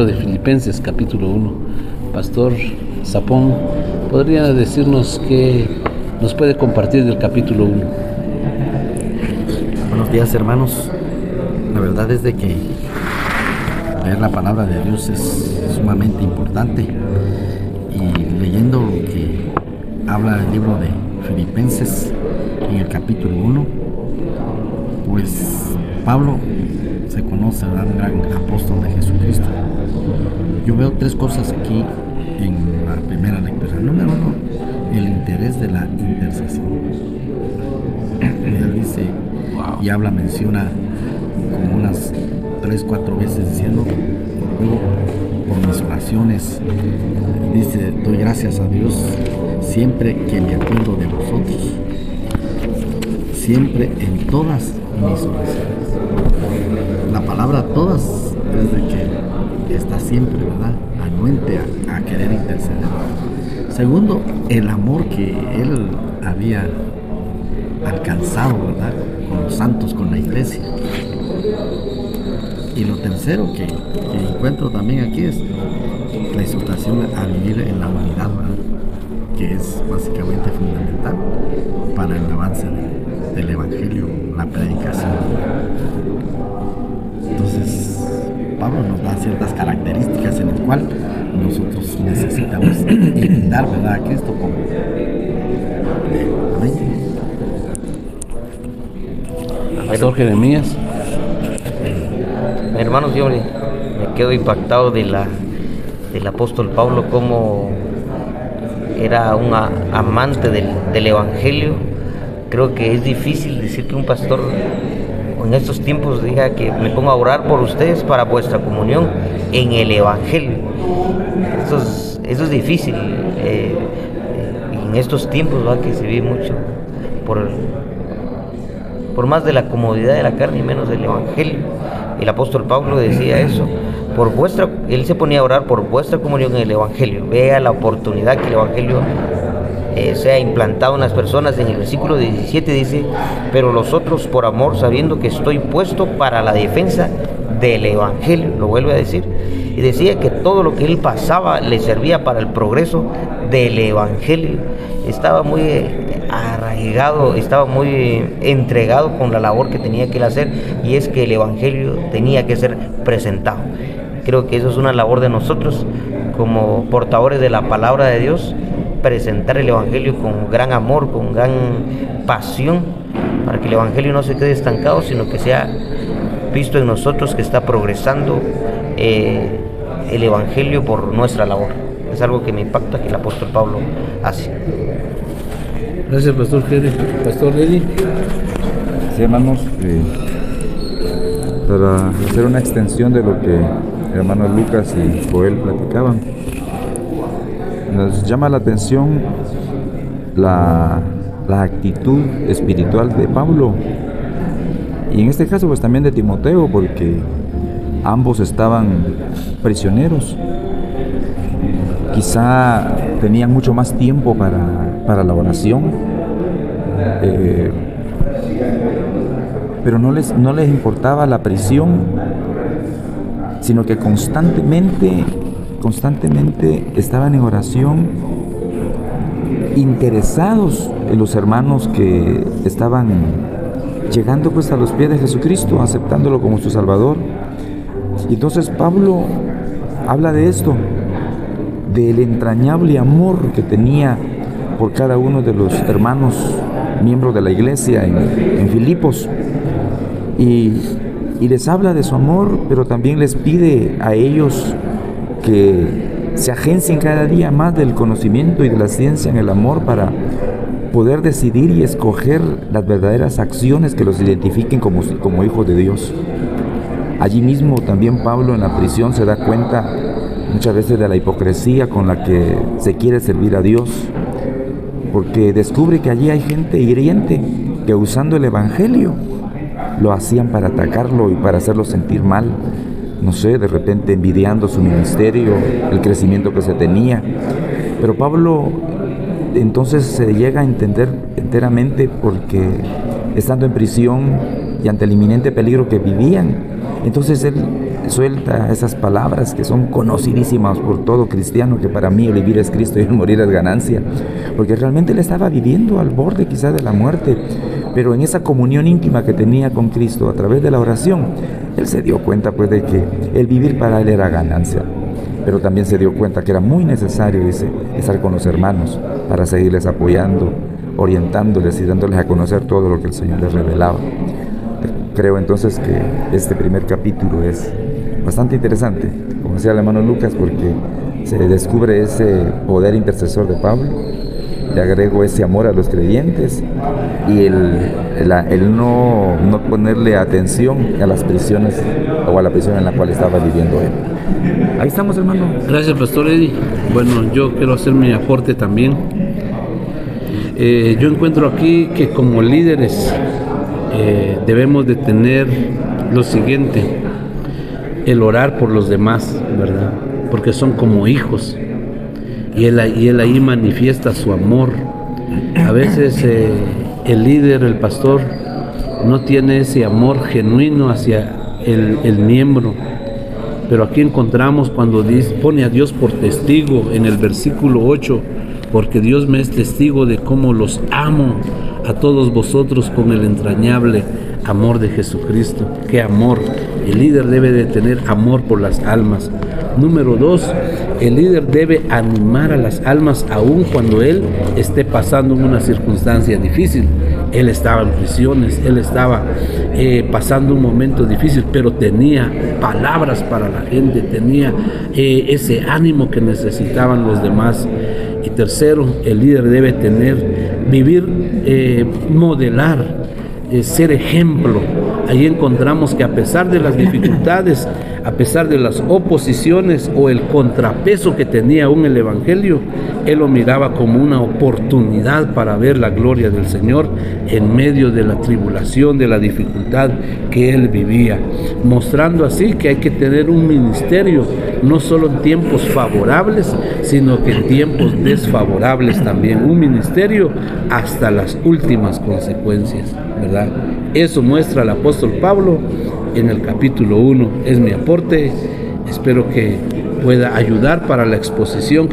De Filipenses capítulo 1. Pastor Zapón, ¿podría decirnos qué nos puede compartir del capítulo 1? Buenos días, hermanos. La verdad es de que leer la palabra de Dios es sumamente importante, y leyendo lo que habla el libro de Filipenses en el capítulo 1, pues Pablo se conoce, ¿verdad?, un gran apóstol de Jesucristo. Yo veo tres cosas aquí en la primera lectura. Número uno, el interés de la intercesión. Él dice y menciona como unas 3-4 veces diciendo, luego por mis oraciones, dice, doy gracias a Dios siempre que me acuerdo de vosotros, siempre en todas mis oraciones. La palabra todas es de que está siempre, ¿verdad?, anuente a querer interceder. Segundo, el amor que él había alcanzado, ¿verdad?, con los santos, con la iglesia. Y lo tercero que encuentro también aquí es la exhortación a vivir en la unidad, ¿verdad?, que es básicamente fundamental para el avance del evangelio, la predicación. Entonces, Pablo nos da ciertas características en las cuales nosotros necesitamos imitar, ¿verdad?, a Cristo como. Amén. Pastor Jeremías. Hermanos, yo me quedo impactado del apóstol Pablo, como era un amante del evangelio. Creo que es difícil decir que un pastor en estos tiempos diga que me pongo a orar por ustedes para vuestra comunión en el evangelio. Eso es difícil en estos tiempos, ¿va?, que se vive mucho por más de la comodidad de la carne y menos del evangelio. El apóstol Pablo decía eso, él se ponía a orar por vuestra comunión en el evangelio. Vea la oportunidad que el evangelio sea implantado en las personas. En el versículo 17 dice, pero los otros por amor, sabiendo que estoy puesto para la defensa del evangelio. Lo vuelve a decir, y decía que todo lo que él pasaba le servía para el progreso del evangelio. Estaba muy arraigado, estaba muy entregado con la labor que tenía que él hacer, y es que el evangelio tenía que ser presentado. Creo que eso es una labor de nosotros como portadores de la palabra de Dios, presentar el evangelio con gran amor, con gran pasión, para que el evangelio no se quede estancado, sino que sea visto en nosotros que está progresando el evangelio por nuestra labor. Es algo que me impacta que el apóstol Pablo hace. Gracias, Pastor Jerry. Pastor Eli. Sí, hermanos, para hacer una extensión de lo que hermanos Lucas y Joel platicaban, nos llama la atención la actitud espiritual de Pablo, y en este caso pues también de Timoteo, porque ambos estaban prisioneros. Quizá tenían mucho más tiempo para la oración, pero no les importaba la prisión, sino que constantemente estaban en oración, interesados en los hermanos que estaban llegando pues a los pies de Jesucristo, aceptándolo como su Salvador. Y entonces Pablo habla de esto, del entrañable amor que tenía por cada uno de los hermanos miembros de la iglesia en Filipos, y les habla de su amor, pero también les pide a ellos que se agencien cada día más del conocimiento y de la ciencia en el amor, para poder decidir y escoger las verdaderas acciones que los identifiquen como hijos de Dios. Allí mismo también Pablo en la prisión se da cuenta muchas veces de la hipocresía con la que se quiere servir a Dios, porque descubre que allí hay gente hiriente que, usando el evangelio, lo hacían para atacarlo y para hacerlo sentir mal. No sé, de repente envidiando su ministerio, el crecimiento que se tenía. Pero Pablo entonces se llega a entender enteramente, porque estando en prisión y ante el inminente peligro que vivían, entonces él suelta esas palabras que son conocidísimas por todo cristiano, que para mí el vivir es Cristo y el morir es ganancia, porque realmente él estaba viviendo al borde quizá de la muerte, pero en esa comunión íntima que tenía con Cristo a través de la oración, él se dio cuenta pues de que el vivir para él era ganancia, pero también se dio cuenta que era muy necesario, dice, estar con los hermanos para seguirles apoyando, orientándoles y dándoles a conocer todo lo que el Señor les revelaba. Creo entonces que este primer capítulo es bastante interesante, como decía el hermano Lucas, porque se descubre ese poder intercesor de Pablo, le agrego ese amor a los creyentes y el no ponerle atención a las prisiones o a la prisión en la cual estaba viviendo él. Ahí estamos, hermano. Gracias, Pastor Eddie. Bueno, yo quiero hacer mi aporte también. Yo encuentro aquí que como líderes debemos de tener lo siguiente: el orar por los demás, ¿verdad? Porque son como hijos y él ahí manifiesta su amor. A veces el líder, el pastor, no tiene ese amor genuino hacia el miembro, pero aquí encontramos cuando pone a Dios por testigo en el versículo 8: porque Dios me es testigo de cómo los amo a todos vosotros con el entrañable amor de Jesucristo. ¡Qué amor! El líder debe de tener amor por las almas. Número 2, el líder debe animar a las almas aun cuando él esté pasando en una circunstancia difícil. Él estaba en prisiones, él estaba pasando un momento difícil, pero tenía palabras para la gente, tenía ese ánimo que necesitaban los demás. Y tercero, el líder debe modelar, ser ejemplo. Ahí encontramos que a pesar de las dificultades, a pesar de las oposiciones o el contrapeso que tenía aún el Evangelio, él lo miraba como una oportunidad para ver la gloria del Señor en medio de la tribulación, de la dificultad que él vivía, mostrando así que hay que tener un ministerio no solo en tiempos favorables, sino que en tiempos desfavorables también, un ministerio hasta las últimas consecuencias, ¿verdad? Eso muestra el apóstol Pablo en el capítulo 1. Es mi aporte, espero que pueda ayudar para la exposición